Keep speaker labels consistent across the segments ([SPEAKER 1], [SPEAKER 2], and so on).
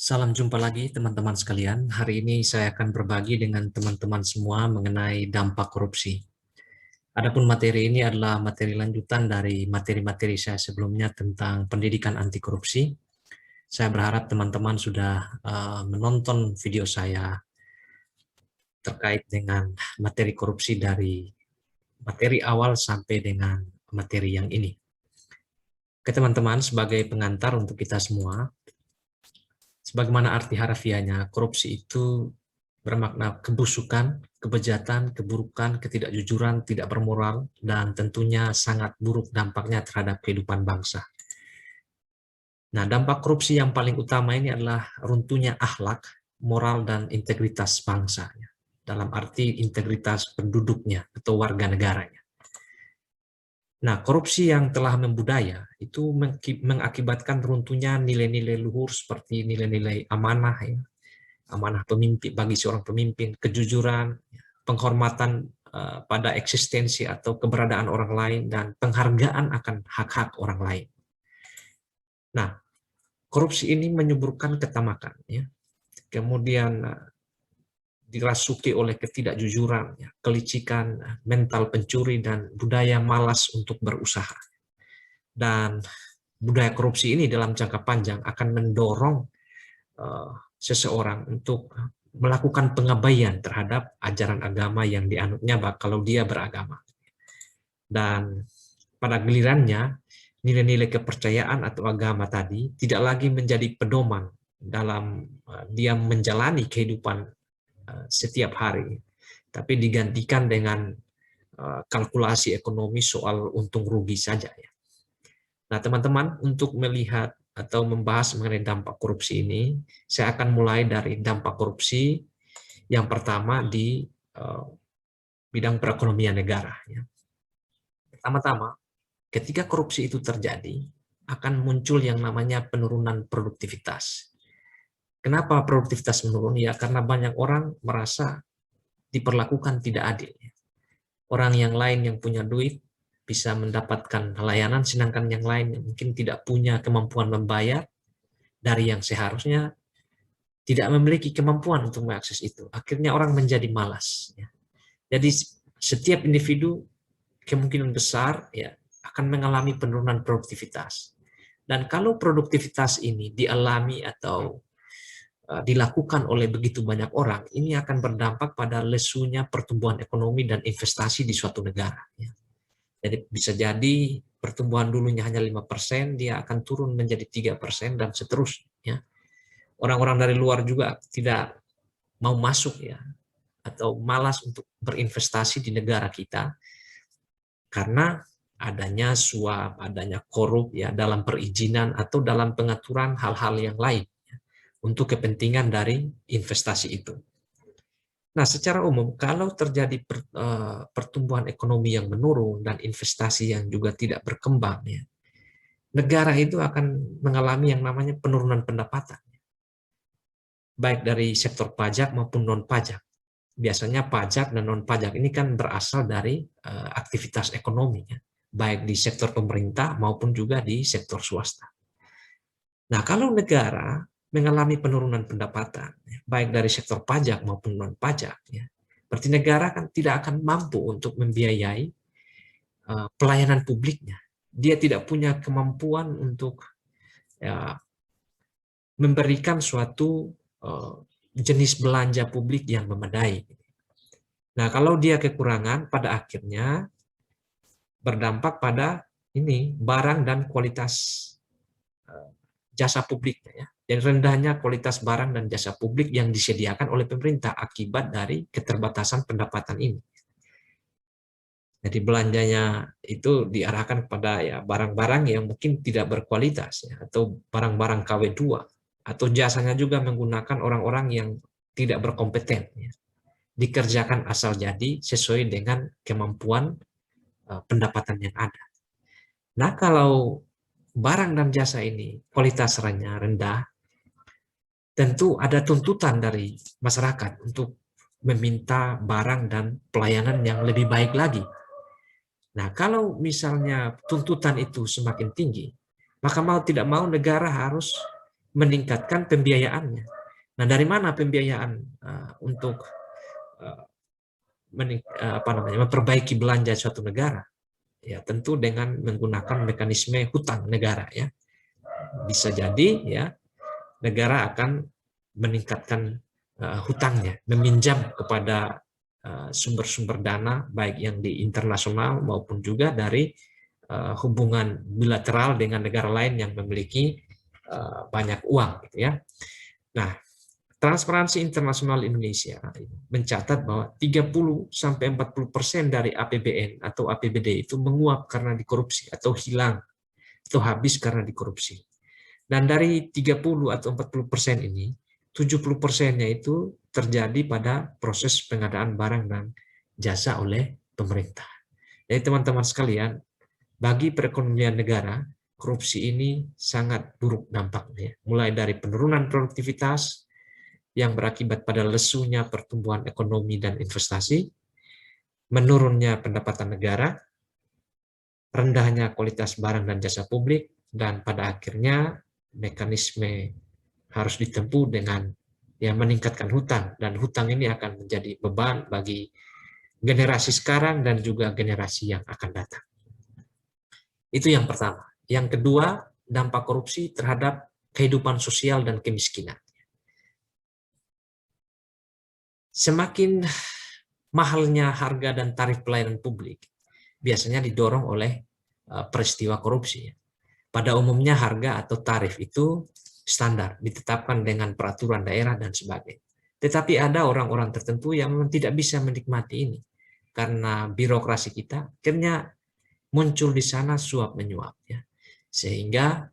[SPEAKER 1] Salam jumpa lagi teman-teman sekalian. Hari ini saya akan berbagi dengan teman-teman semua mengenai dampak korupsi. Adapun materi ini adalah materi lanjutan dari materi-materi saya sebelumnya tentang pendidikan anti korupsi. Saya berharap teman-teman sudah menonton video saya terkait dengan materi korupsi dari materi awal sampai dengan materi yang ini. Oke teman-teman, sebagai pengantar untuk kita semua, sebagaimana arti harfiahnya, korupsi itu bermakna kebusukan, kebejatan, keburukan, ketidakjujuran, tidak bermoral, dan tentunya sangat buruk dampaknya terhadap kehidupan bangsa. Nah, dampak korupsi yang paling utama ini adalah runtuhnya akhlak, moral, dan integritas bangsa. Dalam arti integritas penduduknya atau warga negaranya. Nah, korupsi yang telah membudaya itu mengakibatkan runtuhnya nilai-nilai luhur seperti nilai-nilai amanah, ya, amanah pemimpin bagi seorang pemimpin, kejujuran, penghormatan pada eksistensi atau keberadaan orang lain, dan penghargaan akan hak-hak orang lain. Nah, korupsi ini menyuburkan ketamakan, ya. Kemudian dirasuki oleh ketidakjujuran, ya, kelicikan, mental pencuri, dan budaya malas untuk berusaha. Dan budaya korupsi ini dalam jangka panjang akan mendorong seseorang untuk melakukan pengabaian terhadap ajaran agama yang dianutnya kalau dia beragama. Dan pada gilirannya, nilai-nilai kepercayaan atau agama tadi tidak lagi menjadi pedoman dalam dia menjalani kehidupan setiap hari, tapi digantikan dengan kalkulasi ekonomi soal untung rugi saja. Ya. Nah, teman-teman, untuk melihat atau membahas mengenai dampak korupsi ini, saya akan mulai dari dampak korupsi yang pertama di bidang perekonomian negara. Ya. Pertama-tama, ketika korupsi itu terjadi, akan muncul yang namanya penurunan produktivitas. Kenapa produktivitas menurun? Ya, karena banyak orang merasa diperlakukan tidak adil. Orang yang lain yang punya duit bisa mendapatkan layanan, sedangkan yang lain yang mungkin tidak punya kemampuan membayar dari yang seharusnya tidak memiliki kemampuan untuk mengakses itu. Akhirnya orang menjadi malas. Ya. Jadi setiap individu kemungkinan besar ya akan mengalami penurunan produktivitas. Dan kalau produktivitas ini dialami atau dilakukan oleh begitu banyak orang, ini akan berdampak pada lesunya pertumbuhan ekonomi dan investasi di suatu negara. Ya. Jadi bisa jadi pertumbuhan dulunya hanya 5%, dia akan turun menjadi 3% dan seterusnya. Ya. Orang-orang dari luar juga tidak mau masuk ya atau malas untuk berinvestasi di negara kita karena adanya suap, adanya korup ya dalam perizinan atau dalam pengaturan hal-hal yang lain ya, untuk kepentingan dari investasi itu. Nah, secara umum kalau terjadi pertumbuhan ekonomi yang menurun dan investasi yang juga tidak berkembang ya, negara itu akan mengalami yang namanya penurunan pendapatan. Baik dari sektor pajak maupun non-pajak. Biasanya pajak dan non-pajak ini kan berasal dari aktivitas ekonomi, ya, baik di sektor pemerintah maupun juga di sektor swasta. Nah, kalau negara mengalami penurunan pendapatan, ya, baik dari sektor pajak maupun non-pajak, ya, berarti negara kan tidak akan mampu untuk membiayai pelayanan publiknya. Dia tidak punya kemampuan untuk ya, memberikan suatu jenis belanja publik yang memadai. Nah, kalau dia kekurangan, pada akhirnya berdampak pada ini barang dan kualitas jasa publiknya, ya. Dan rendahnya kualitas barang dan jasa publik yang disediakan oleh pemerintah akibat dari keterbatasan pendapatan ini. Jadi belanjanya itu diarahkan kepada ya barang-barang yang mungkin tidak berkualitas ya, atau barang-barang KW2 atau jasanya juga menggunakan orang-orang yang tidak berkompeten. Ya. Dikerjakan asal jadi sesuai dengan kemampuan pendapatan yang ada. Nah, kalau barang dan jasa ini kualitasnya rendah, tentu ada tuntutan dari masyarakat untuk meminta barang dan pelayanan yang lebih baik lagi. Nah, kalau misalnya tuntutan itu semakin tinggi, maka mau tidak mau negara harus meningkatkan pembiayaannya. Nah, dari mana pembiayaan untuk memperbaiki belanja suatu negara? Ya, tentu dengan menggunakan mekanisme hutang negara, ya. Bisa jadi ya negara akan meningkatkan hutangnya, meminjam kepada sumber-sumber dana baik yang di internasional maupun juga dari hubungan bilateral dengan negara lain yang memiliki banyak uang, gitu ya. Nah, Transparansi Internasional Indonesia mencatat bahwa 30-40% dari APBN atau APBD itu menguap karena dikorupsi atau hilang atau habis karena dikorupsi. Dan dari 30 atau 40% ini, 70%-nya itu terjadi pada proses pengadaan barang dan jasa oleh pemerintah. Jadi teman-teman sekalian, bagi perekonomian negara, korupsi ini sangat buruk dampaknya. Mulai dari penurunan produktivitas, yang berakibat pada lesunya pertumbuhan ekonomi dan investasi, menurunnya pendapatan negara, rendahnya kualitas barang dan jasa publik, dan pada akhirnya mekanisme harus ditempuh dengan meningkatkan hutang, dan hutang ini akan menjadi beban bagi generasi sekarang dan juga generasi yang akan datang. Itu yang pertama. Yang kedua, dampak korupsi terhadap kehidupan sosial dan kemiskinan. Semakin mahalnya harga dan tarif pelayanan publik biasanya didorong oleh peristiwa korupsi. Pada umumnya harga atau tarif itu standar, ditetapkan dengan peraturan daerah dan sebagainya. Tetapi ada orang-orang tertentu yang memang tidak bisa menikmati ini. Karena birokrasi kita, akhirnya muncul di sana suap menyuap, ya. Sehingga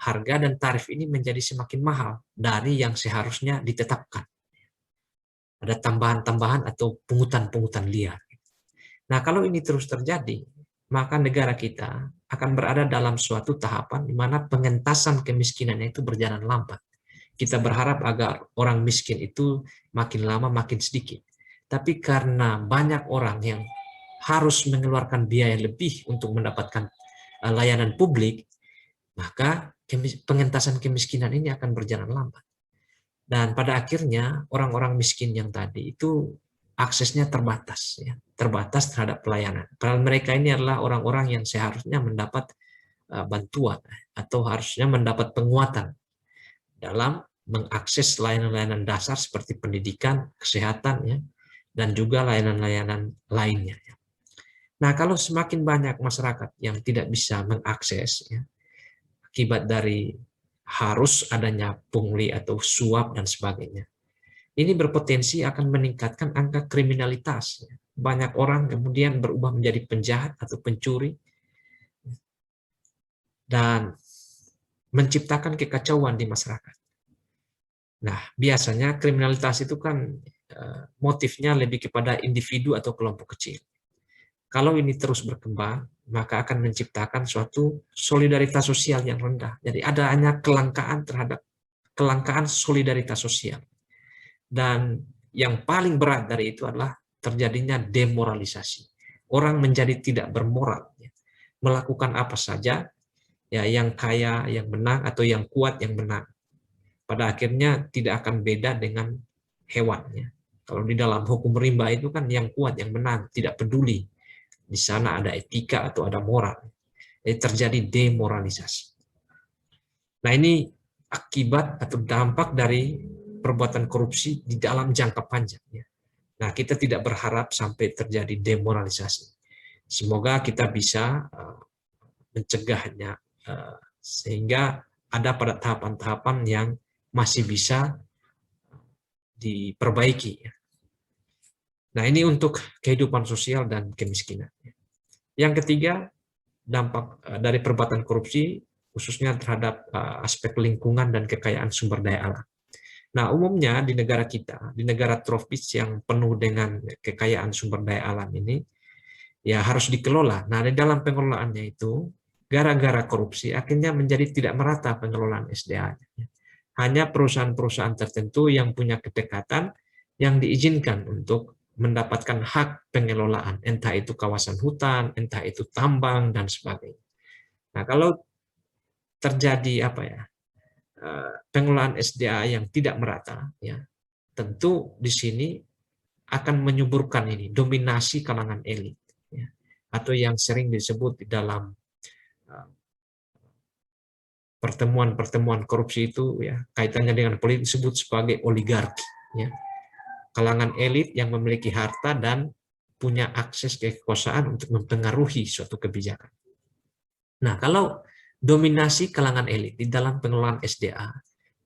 [SPEAKER 1] harga dan tarif ini menjadi semakin mahal dari yang seharusnya ditetapkan. Ada tambahan-tambahan atau pungutan-pungutan liar. Nah, kalau ini terus terjadi, maka negara kita akan berada dalam suatu tahapan di mana pengentasan kemiskinannya itu berjalan lambat. Kita berharap agar orang miskin itu makin lama makin sedikit. Tapi karena banyak orang yang harus mengeluarkan biaya lebih untuk mendapatkan layanan publik, maka pengentasan kemiskinan ini akan berjalan lambat. Dan pada akhirnya orang-orang miskin yang tadi itu aksesnya terbatas, ya, terbatas terhadap pelayanan. Padahal mereka ini adalah orang-orang yang seharusnya mendapat bantuan atau harusnya mendapat penguatan dalam mengakses layanan-layanan dasar seperti pendidikan, kesehatan, ya, dan juga layanan-layanan lainnya. Nah, kalau semakin banyak masyarakat yang tidak bisa mengakses, ya, akibat dari harus adanya pungli atau suap dan sebagainya, ini berpotensi akan meningkatkan angka kriminalitas. Banyak orang kemudian berubah menjadi penjahat atau pencuri dan menciptakan kekacauan di masyarakat. Nah, biasanya kriminalitas itu kan motifnya lebih kepada individu atau kelompok kecil. Kalau ini terus berkembang, maka akan menciptakan suatu solidaritas sosial yang rendah. Jadi adanya kelangkaan solidaritas sosial. Dan yang paling berat dari itu adalah terjadinya demoralisasi. Orang menjadi tidak bermoral, ya, melakukan apa saja, ya, yang kaya yang menang atau yang kuat yang menang. Pada akhirnya tidak akan beda dengan hewan, ya. Kalau di dalam hukum rimba itu kan yang kuat yang menang, tidak peduli di sana ada etika atau ada moral. Jadi terjadi demoralisasi. Nah, ini akibat atau dampak dari perbuatan korupsi di dalam jangka panjang. Nah, kita tidak berharap sampai terjadi demoralisasi. Semoga kita bisa mencegahnya sehingga ada pada tahapan-tahapan yang masih bisa diperbaiki. Nah, ini untuk kehidupan sosial dan kemiskinan. Yang ketiga, dampak dari perbuatan korupsi khususnya terhadap aspek lingkungan dan kekayaan sumber daya alam. Nah, umumnya di negara kita, di negara tropis yang penuh dengan kekayaan sumber daya alam ini, ya harus dikelola. Nah, di dalam pengelolaannya itu, gara-gara korupsi, akhirnya menjadi tidak merata pengelolaan SDA-nya. Hanya perusahaan-perusahaan tertentu yang punya kedekatan, yang diizinkan untuk mendapatkan hak pengelolaan, entah itu kawasan hutan, entah itu tambang, dan sebagainya. Nah, kalau terjadi pengelolaan SDA yang tidak merata, ya, tentu di sini akan menyuburkan ini dominasi kalangan elit, ya, atau yang sering disebut di dalam pertemuan-pertemuan korupsi itu, ya, kaitannya dengan politik disebut sebagai oligarki, ya, kalangan elit yang memiliki harta dan punya akses ke kekuasaan untuk mempengaruhi suatu kebijakan. Nah, kalau dominasi kalangan elit di dalam pengelolaan SDA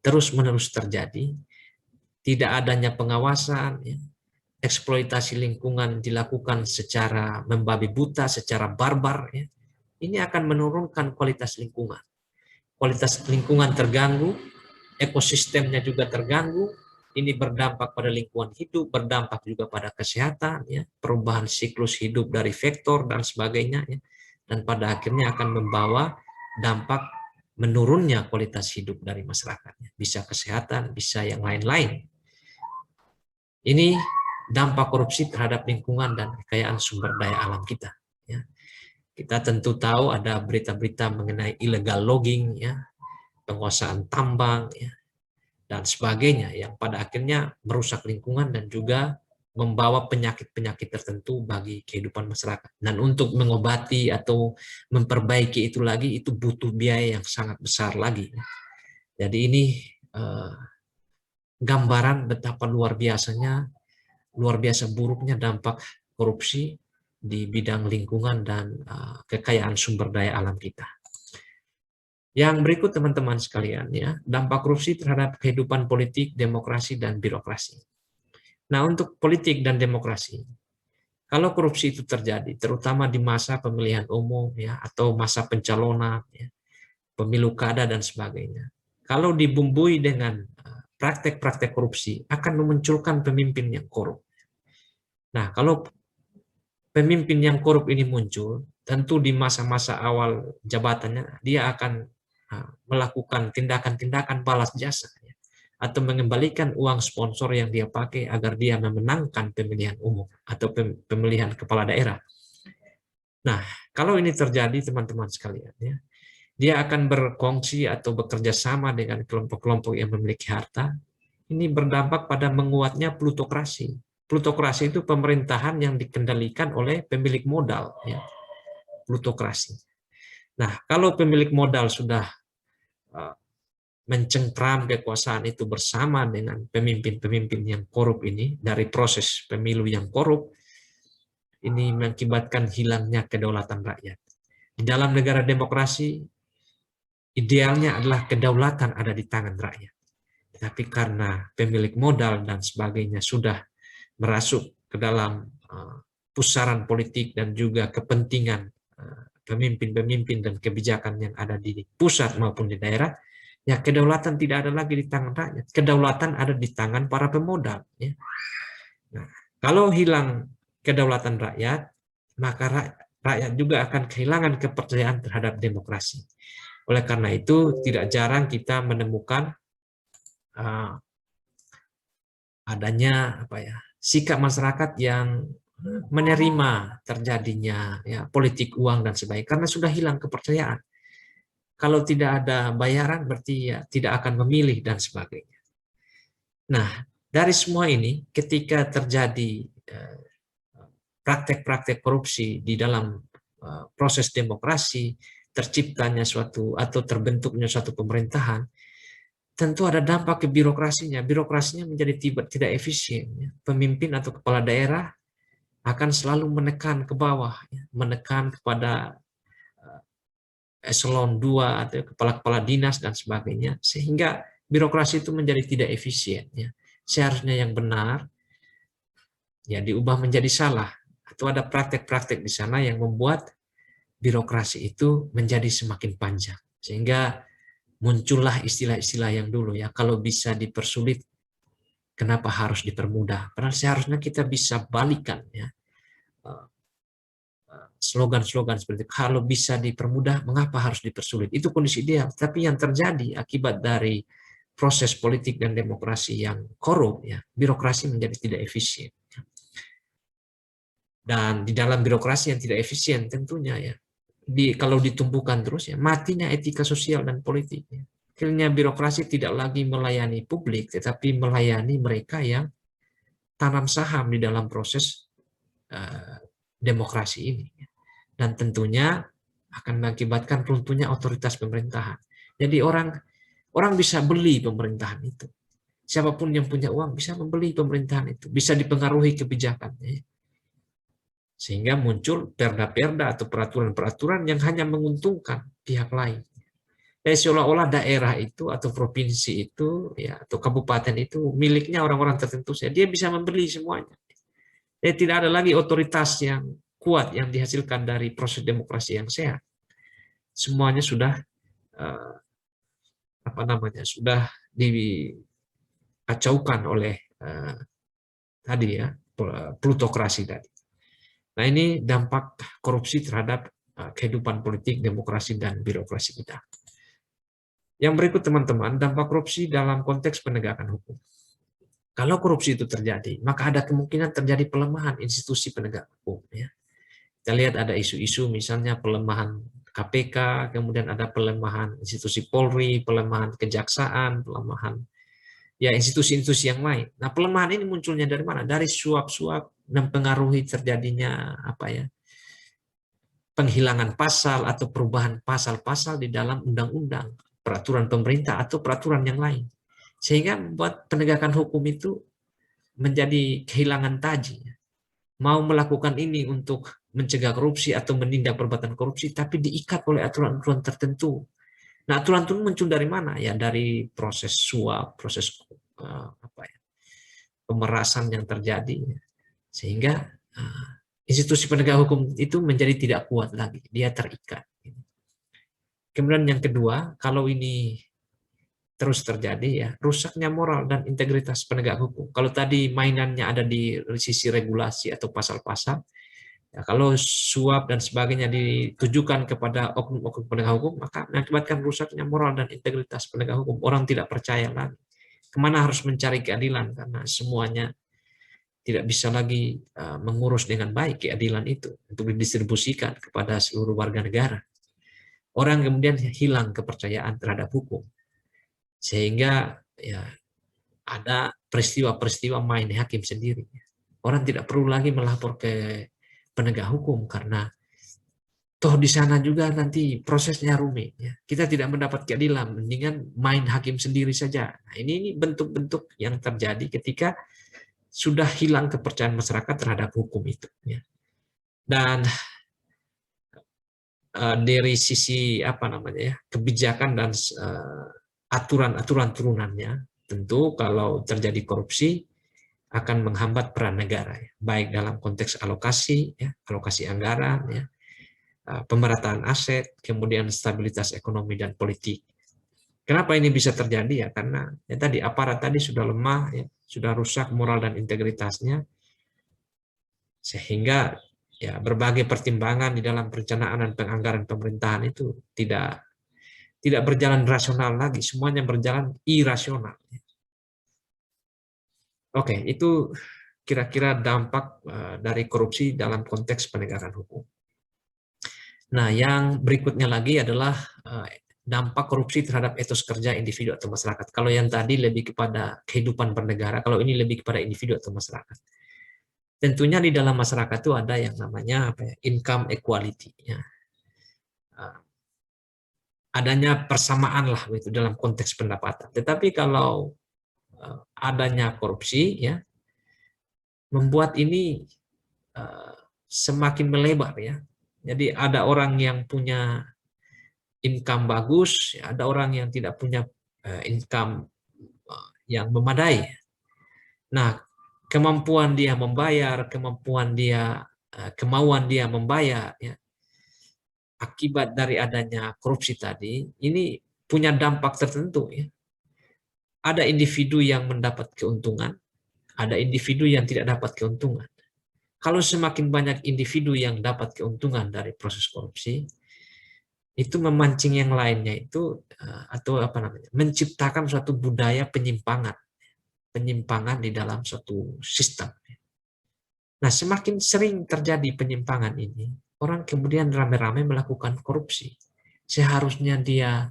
[SPEAKER 1] terus-menerus terjadi, tidak adanya pengawasan, ya, eksploitasi lingkungan dilakukan secara membabi buta, secara barbar, ya, ini akan menurunkan kualitas lingkungan. Kualitas lingkungan terganggu, ekosistemnya juga terganggu, ini berdampak pada lingkungan hidup, berdampak juga pada kesehatan, ya, perubahan siklus hidup dari vektor dan sebagainya, ya, dan pada akhirnya akan membawa dampak menurunnya kualitas hidup dari masyarakatnya, bisa kesehatan, bisa yang lain-lain. Ini dampak korupsi terhadap lingkungan dan kekayaan sumber daya alam kita. Ya. Kita tentu tahu ada berita-berita mengenai illegal logging, ya, penguasaan tambang, ya, dan sebagainya, yang pada akhirnya merusak lingkungan dan juga membawa penyakit-penyakit tertentu bagi kehidupan masyarakat. Dan untuk mengobati atau memperbaiki itu lagi, itu butuh biaya yang sangat besar lagi. Jadi ini gambaran betapa luar biasa buruknya dampak korupsi di bidang lingkungan dan kekayaan sumber daya alam kita. Yang berikut teman-teman sekalian, ya, dampak korupsi terhadap kehidupan politik, demokrasi, dan birokrasi. Nah, untuk politik dan demokrasi, kalau korupsi itu terjadi, terutama di masa pemilihan umum, ya, atau masa pencalonan, ya, pemilu kada dan sebagainya, kalau dibumbui dengan praktek-praktek korupsi, akan memunculkan pemimpin yang korup. Nah, kalau pemimpin yang korup ini muncul, tentu di masa-masa awal jabatannya, dia akan melakukan tindakan-tindakan balas jasa, ya, atau mengembalikan uang sponsor yang dia pakai agar dia memenangkan pemilihan umum atau pemilihan kepala daerah. Nah, kalau ini terjadi teman-teman sekalian, ya, dia akan berkongsi atau bekerja sama dengan kelompok-kelompok yang memiliki harta. Ini berdampak pada menguatnya plutokrasi. Plutokrasi itu pemerintahan yang dikendalikan oleh pemilik modal, ya, plutokrasi. Nah, kalau pemilik modal sudah mencengkram kekuasaan itu bersama dengan pemimpin-pemimpin yang korup ini, dari proses pemilu yang korup, ini mengakibatkan hilangnya kedaulatan rakyat. Di dalam negara demokrasi, idealnya adalah kedaulatan ada di tangan rakyat. Tapi karena pemilik modal dan sebagainya sudah merasuk ke dalam pusaran politik dan juga kepentingan pemimpin-pemimpin dan kebijakan yang ada di pusat maupun di daerah, ya, kedaulatan tidak ada lagi di tangan rakyat. Kedaulatan ada di tangan para pemodal. Ya. Nah, kalau hilang kedaulatan rakyat, maka rakyat juga akan kehilangan kepercayaan terhadap demokrasi. Oleh karena itu, tidak jarang kita menemukan adanya sikap masyarakat yang menerima terjadinya, ya, politik uang dan sebagainya karena sudah hilang kepercayaan. Kalau tidak ada bayaran berarti, ya, tidak akan memilih dan sebagainya. Nah, dari semua ini ketika terjadi praktek-praktek korupsi di dalam proses demokrasi, terciptanya suatu atau terbentuknya suatu pemerintahan, tentu ada dampak ke birokrasinya. Birokrasinya menjadi tidak efisien. Pemimpin atau kepala daerah akan selalu menekan ke bawah, menekan kepada eselon 2 atau kepala-kepala dinas dan sebagainya, sehingga birokrasi itu menjadi tidak efisien. Seharusnya yang benar, ya, diubah menjadi salah, atau ada praktek-praktek di sana yang membuat birokrasi itu menjadi semakin panjang, sehingga muncullah istilah-istilah yang dulu, ya, kalau bisa dipersulit, kenapa harus dipermudah? Padahal seharusnya kita bisa balikan, ya, slogan-slogan seperti itu. Kalau bisa dipermudah, mengapa harus dipersulit? Itu kondisi ideal. Tapi yang terjadi akibat dari proses politik dan demokrasi yang korup, ya, birokrasi menjadi tidak efisien. Dan di dalam birokrasi yang tidak efisien tentunya, ya, kalau ditumbuhkan terus, ya, matinya etika sosial dan politik. Ya. akhirnya birokrasi tidak lagi melayani publik, tetapi melayani mereka yang tanam saham di dalam proses demokrasi ini. Dan tentunya akan mengakibatkan runtuhnya otoritas pemerintahan. Jadi orang bisa beli pemerintahan itu. Siapapun yang punya uang bisa membeli pemerintahan itu, bisa dipengaruhi kebijakannya. Sehingga muncul perda-perda atau peraturan-peraturan yang hanya menguntungkan pihak lain. Jadi seolah-olah daerah itu atau provinsi itu ya atau kabupaten itu miliknya orang-orang tertentu saja. Dia bisa membeli semuanya. Jadi tidak ada lagi otoritas yang kuat yang dihasilkan dari proses demokrasi yang sehat. Semuanya sudah sudah dikacaukan oleh tadi ya plutokrasi tadi. Nah, ini dampak korupsi terhadap kehidupan politik, demokrasi, dan birokrasi kita. Yang berikut teman-teman, dampak korupsi dalam konteks penegakan hukum. Kalau korupsi itu terjadi, maka ada kemungkinan terjadi pelemahan institusi penegak hukum. Ya. Kita lihat ada isu-isu misalnya pelemahan KPK, kemudian ada pelemahan institusi Polri, pelemahan kejaksaan, pelemahan ya institusi-institusi yang lain. Nah, pelemahan ini munculnya dari mana? Dari suap-suap mempengaruhi terjadinya penghilangan pasal atau perubahan pasal-pasal di dalam undang-undang, peraturan pemerintah atau peraturan yang lain. Sehingga membuat penegakan hukum itu menjadi kehilangan taji. Mau melakukan ini untuk mencegah korupsi atau menindak perbuatan korupsi, tapi diikat oleh aturan-aturan tertentu. Nah, aturan itu muncul dari mana? Ya dari proses suap, proses pemerasan yang terjadi, sehingga institusi penegak hukum itu menjadi tidak kuat lagi, dia terikat. Kemudian yang kedua, kalau ini terus terjadi ya rusaknya moral dan integritas penegak hukum. Kalau tadi mainannya ada di sisi regulasi atau pasal-pasal, ya, kalau suap dan sebagainya ditujukan kepada oknum-oknum penegak hukum, maka mengakibatkan rusaknya moral dan integritas penegak hukum. Orang tidak percaya lagi. Kemana harus mencari keadilan karena semuanya tidak bisa lagi mengurus dengan baik keadilan itu untuk didistribusikan kepada seluruh warga negara. Orang kemudian hilang kepercayaan terhadap hukum. Sehingga ya ada peristiwa-peristiwa main hakim sendiri. Orang tidak perlu lagi melapor ke penegak hukum karena toh di sana juga nanti prosesnya rumit. Ya. Kita tidak mendapat keadilan, mendingan main hakim sendiri saja. Nah, ini bentuk-bentuk yang terjadi ketika sudah hilang kepercayaan masyarakat terhadap hukum itu. Ya. Dan dari sisi kebijakan dan aturan-aturan turunannya, tentu kalau terjadi korupsi akan menghambat peran negara, ya. Baik dalam konteks alokasi, ya, alokasi anggaran, ya, pemerataan aset, kemudian stabilitas ekonomi dan politik. Kenapa ini bisa terjadi? Ya karena ya tadi aparat tadi sudah lemah, ya, sudah rusak moral dan integritasnya, sehingga ya berbagai pertimbangan di dalam perencanaan dan penganggaran pemerintahan itu tidak berjalan rasional lagi, semuanya berjalan irasional. Oke, itu kira-kira dampak dari korupsi dalam konteks penegakan hukum. Nah, yang berikutnya lagi adalah dampak korupsi terhadap etos kerja individu atau masyarakat. Kalau yang tadi lebih kepada kehidupan bernegara, kalau ini lebih kepada individu atau masyarakat. Tentunya di dalam masyarakat itu ada yang namanya income equality. Ya. Adanya persamaan lah itu dalam konteks pendapatan. Tetapi kalau adanya korupsi, ya membuat ini semakin melebar, ya. Jadi ada orang yang punya income bagus, ya, ada orang yang tidak punya income yang memadai. Nah, kemampuan dia membayar, kemauan dia membayar, ya, akibat dari adanya korupsi tadi, ini punya dampak tertentu. Ya. Ada individu yang mendapat keuntungan, ada individu yang tidak dapat keuntungan. Kalau semakin banyak individu yang dapat keuntungan dari proses korupsi, itu memancing yang lainnya itu menciptakan suatu budaya penyimpangan di dalam suatu sistem. Nah, semakin sering terjadi penyimpangan ini, orang kemudian ramai-ramai melakukan korupsi. Seharusnya dia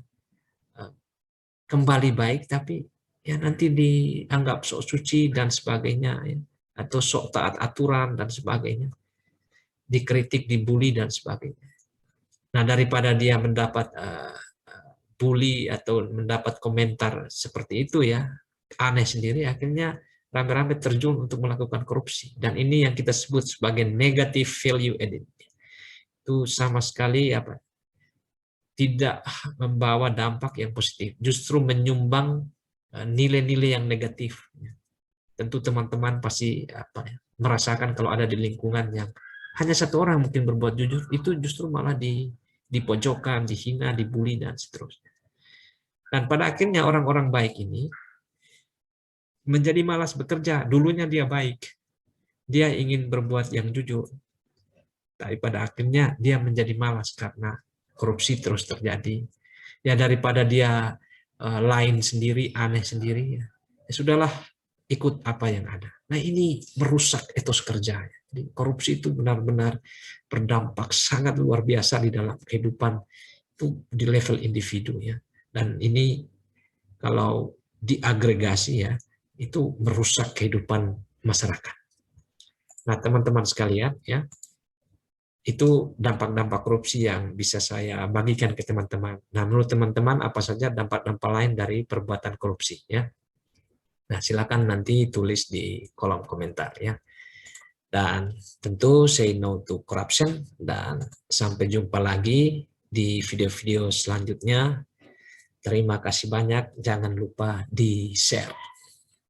[SPEAKER 1] kembali baik, tapi ya nanti dianggap sok suci dan sebagainya, ya. Atau sok taat aturan dan sebagainya, dikritik, dibully dan sebagainya. Nah, daripada dia mendapat bully atau mendapat komentar seperti itu, ya aneh sendiri, akhirnya rame-rame terjun untuk melakukan korupsi. Dan ini yang kita sebut sebagai negative value added. Itu sama sekali tidak membawa dampak yang positif, justru menyumbang nilai-nilai yang negatif. Tentu teman-teman pasti merasakan kalau ada di lingkungan yang hanya satu orang mungkin berbuat jujur, itu justru malah dipojokkan, dihina, dibully, dan seterusnya. Dan pada akhirnya orang-orang baik ini menjadi malas bekerja. Dulunya dia baik, dia ingin berbuat yang jujur, tapi pada akhirnya dia menjadi malas karena korupsi terus terjadi. Ya daripada dia lain sendiri, aneh sendiri, ya sudahlah, ikut apa yang ada. Nah, ini merusak etos kerja. Jadi korupsi itu benar-benar berdampak sangat luar biasa di dalam kehidupan itu di level individu, ya. Dan ini kalau diagregasi, ya, itu merusak kehidupan masyarakat. Nah, teman-teman sekalian, ya, itu dampak-dampak korupsi yang bisa saya bagikan ke teman-teman. Nah, menurut teman-teman apa saja dampak-dampak lain dari perbuatan korupsi, ya? Nah, silakan nanti tulis di kolom komentar, ya. Dan tentu say no to corruption, dan sampai jumpa lagi di video-video selanjutnya. Terima kasih banyak, jangan lupa di-share.